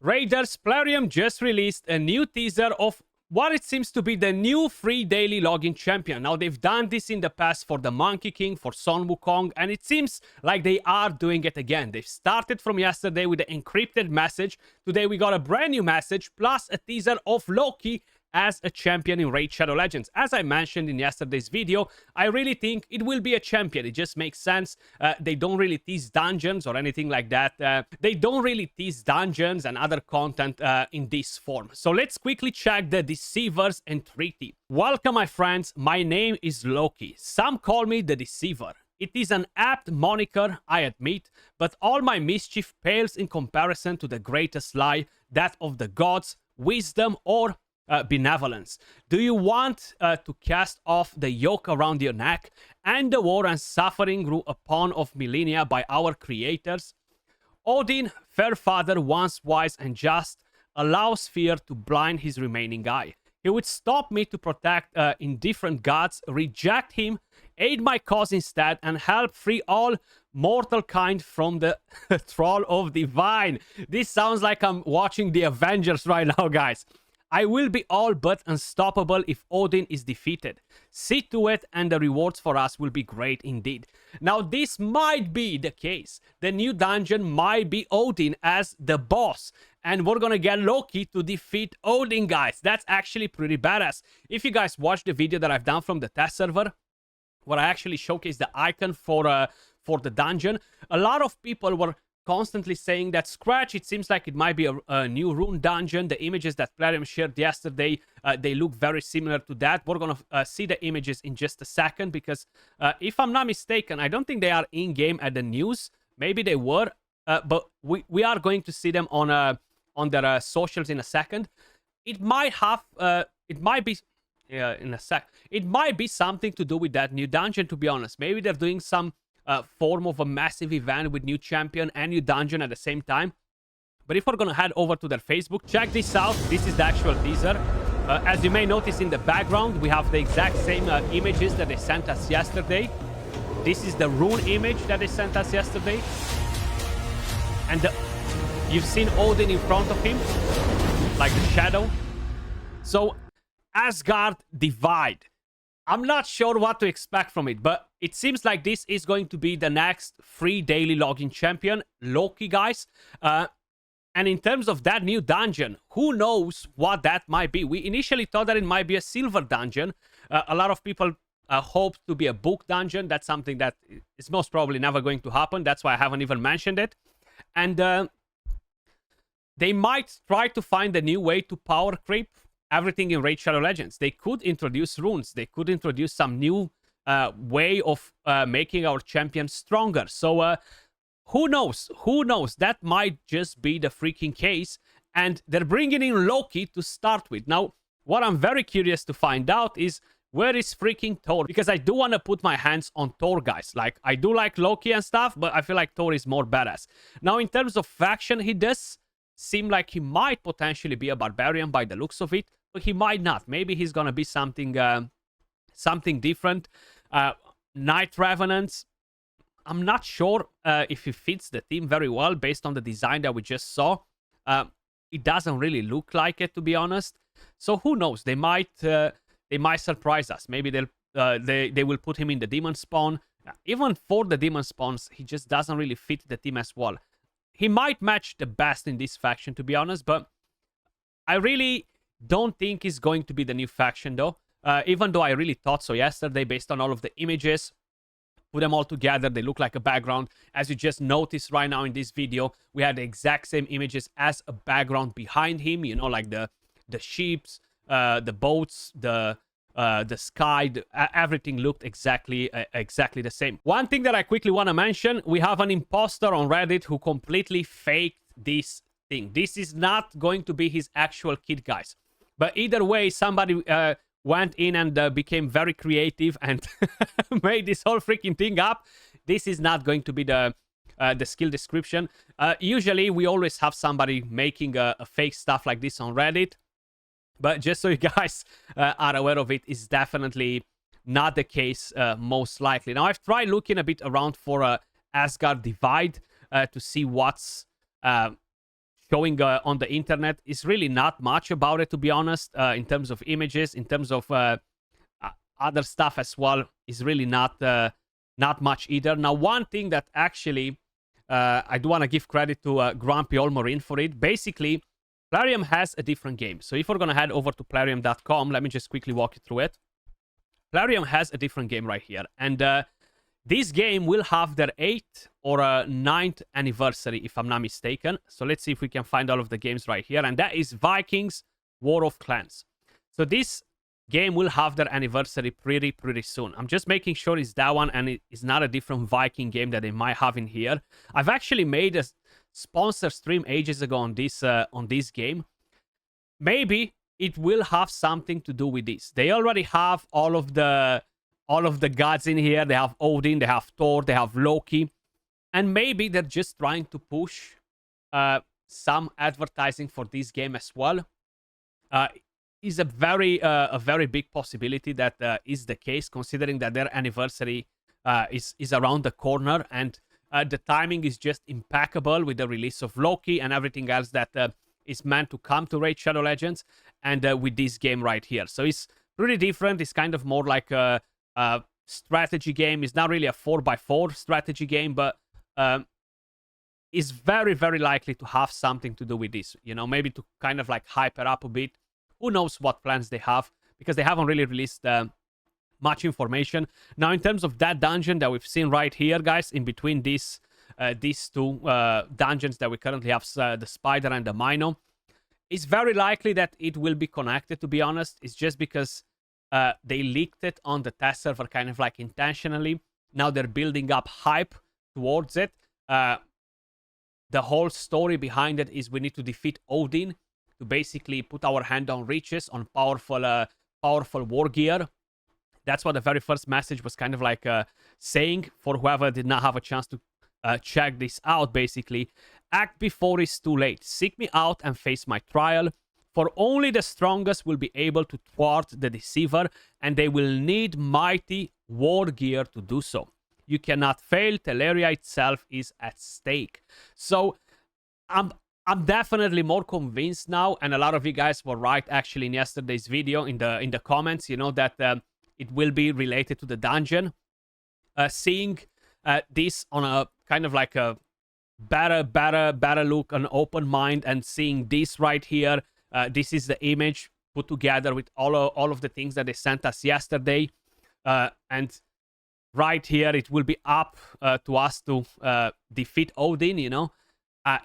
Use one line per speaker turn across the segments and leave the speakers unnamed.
Raiders, Plarium just released a new teaser of what it seems to be the new free daily login champion. Now, they've done this in the past for the Monkey King, for Sun Wukong, and it seems like they are doing it again. They've started from yesterday with the encrypted message. Today, we got a brand new message, plus a teaser of Loki as a champion in Raid Shadow Legends. As I mentioned in yesterday's video, I really think it will be a champion. It just makes sense. They don't really tease dungeons or anything like that. They don't really tease dungeons and other content in this form. So let's quickly check the Deceivers Entreaty. Welcome, my friends. My name is Loki. Some call me the Deceiver. It is an apt moniker, I admit, but all my mischief pales in comparison to the greatest lie, that of the gods, wisdom, or benevolence. Do you want to cast off the yoke around your neck and the war and suffering grew upon of millennia by our creators? Odin, fair father, once wise and just, allows fear to blind his remaining eye. He would stop me to protect indifferent gods, reject him, aid my cause instead, and help free all mortal kind from the thrall of divine. This sounds like I'm watching the Avengers right now, guys. I will be all but unstoppable if Odin is defeated. See to it, and the rewards for us will be great indeed. Now, this might be the case. The new dungeon might be Odin as the boss, and we're gonna get Loki to defeat Odin, guys. That's actually pretty badass. If you guys watched the video that I've done from the test server, where I actually showcased the icon for the dungeon, a lot of people were constantly saying that Skratch, it seems like it might be a new rune dungeon. The images that Plarium shared yesterday, they look very similar to that. We're gonna see the images in just a second, because if I'm not mistaken, I don't think they are in-game at the news. Maybe they were, but we are going to see them on their socials in a second. It might have, it might be, in a sec. It might be something to do with that new dungeon, to be honest. Maybe they're doing some form of a massive event with new champion and new dungeon at the same time. But if we're gonna head over to their Facebook, check this out. This is the actual teaser. As you may notice in the background, we have the exact same images that they sent us yesterday. This is the rune image that they sent us yesterday, and you've seen Odin in front of him, like the shadow. So ASGARD Divide. I'm not sure what to expect from it, but it seems like this is going to be the next free daily login champion, Loki, guys. And in terms of that new dungeon, who knows what that might be? We initially thought that it might be a silver dungeon. A lot of people hope to be a book dungeon. That's something that is most probably never going to happen. That's why I haven't even mentioned it. And they might try to find a new way to power creep everything in Raid Shadow Legends. They could introduce runes. They could introduce some new way of making our champions stronger. So who knows? Who knows? That might just be the freaking case. And they're bringing in Loki to start with. Now, what I'm very curious to find out is, where is freaking Thor? Because I do want to put my hands on Thor, guys. Like, I do like Loki and stuff, but I feel like Thor is more badass. Now, in terms of faction, he does seem like he might potentially be a barbarian by the looks of it, but he might not. Maybe he's gonna be something something different. Night Revenants, I'm not sure if he fits the team very well based on the design that we just saw. It doesn't really look like it, to be honest. So who knows? They might surprise us. Maybe they will put him in the demon spawn. Even for the demon spawns, he just doesn't really fit the team as well. He might match the best in this faction, to be honest, but I really don't think he's going to be the new faction, though. Even though I really thought so yesterday, based on all of the images. Put them all together, they look like a background. As you just noticed right now in this video, we had the exact same images as a background behind him. You know, like the ships, the boats, the sky, everything looked exactly the same. One thing that I quickly want to mention, we have an imposter on Reddit who completely faked this thing. This is not going to be his actual kit, guys. But either way, somebody went in and became very creative and made this whole freaking thing up. This is not going to be the skill description. Usually, we always have somebody making a fake stuff like this on Reddit. But just so you guys are aware of it, is definitely not the case, most likely. Now, I've tried looking a bit around for ASGARD Divide to see what's showing on the internet is really not much about it, to be honest. In terms of images, in terms of other stuff as well, is really not much either. Now, one thing that actually I do want to give credit to Grumpy Olmorin for it. Basically, Plarium has a different game. So if we're going to head over to plarium.com, let me just quickly walk you through it. Plarium has a different game right here. And this game will have their 8th or 9th anniversary, if I'm not mistaken. So let's see if we can find all of the games right here. And that is Vikings War of Clans. So this game will have their anniversary pretty soon. I'm just making sure it's that one and it is not a different Viking game that they might have in here. I've actually made a sponsor stream ages ago on this game. Maybe it will have something to do with this. They already have all of the gods in here. They have Odin, they have Thor, they have Loki, and maybe they're just trying to push some advertising for this game as well. Is a very big possibility that is the case, considering that their anniversary is around the corner, and the timing is just impeccable with the release of Loki and everything else that is meant to come to Raid Shadow Legends, and with this game right here. So it's pretty different. It's kind of more like a strategy game. It's not really a 4x4 strategy game, but is very likely to have something to do with this. You know, maybe to kind of like hype it up a bit. Who knows what plans they have, because they haven't really released much information. Now, in terms of that dungeon that we've seen right here, guys, in between these two dungeons that we currently have, the Spider and the Mino, it's very likely that it will be connected, to be honest. It's just because they leaked it on the test server kind of like intentionally. Now they're building up hype towards it. The whole story behind it is we need to defeat Odin to basically put our hand on riches, on powerful war gear. That's what the very first message was kind of like saying, for whoever did not have a chance to check this out. Basically, act before it's too late. Seek me out and face my trial, for only the strongest will be able to thwart the deceiver, and they will need mighty war gear to do so. You cannot fail. Teleria itself is at stake. So I'm definitely more convinced now, and a lot of you guys were right actually in yesterday's video in the comments, you know, that it will be related to the dungeon. Seeing this on a kind of like a better look, an open mind, and seeing this right here, this is the image put together with all of the things that they sent us yesterday, and right here it will be up to us to defeat Odin, you know.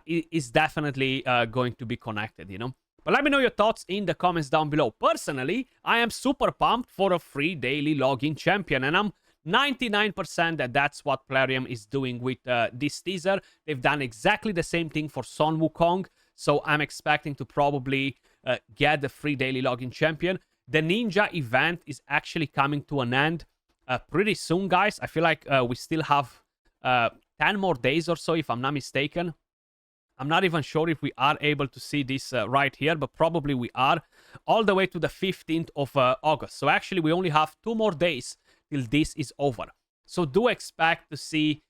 It is definitely going to be connected, you know. But let me know your thoughts in the comments down below. Personally, I am super pumped for a free daily login champion, and I'm 99% that that's what Plarium is doing with this teaser. They've done exactly the same thing for Sun Wukong, so I'm expecting to probably get the free daily login champion. The Ninja event is actually coming to an end pretty soon, guys. I feel like we still have 10 more days or so, if I'm not mistaken. I'm not even sure if we are able to see this right here, but probably we are, all the way to the 15th of August. So actually, we only have 2 more days till this is over. So do expect to see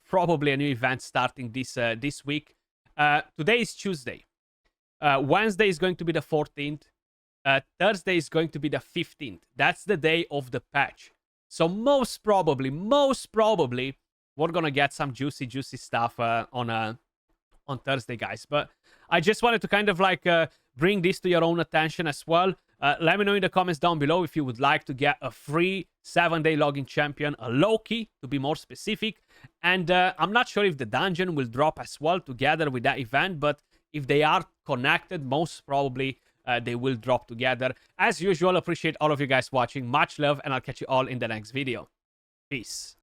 probably a new event starting this week. Today is Tuesday. Wednesday is going to be the 14th. Thursday is going to be the 15th. That's the day of the patch. So most probably, we're going to get some juicy stuff on Thursday, guys. But I just wanted to kind of like bring this to your own attention as well. Let me know in the comments down below if you would like to get a free 7-day login champion, a Loki to be more specific. And I'm not sure if the dungeon will drop as well together with that event, but if they are connected, most probably they will drop together. As usual, appreciate all of you guys watching. Much love, and I'll catch you all in the next video. Peace.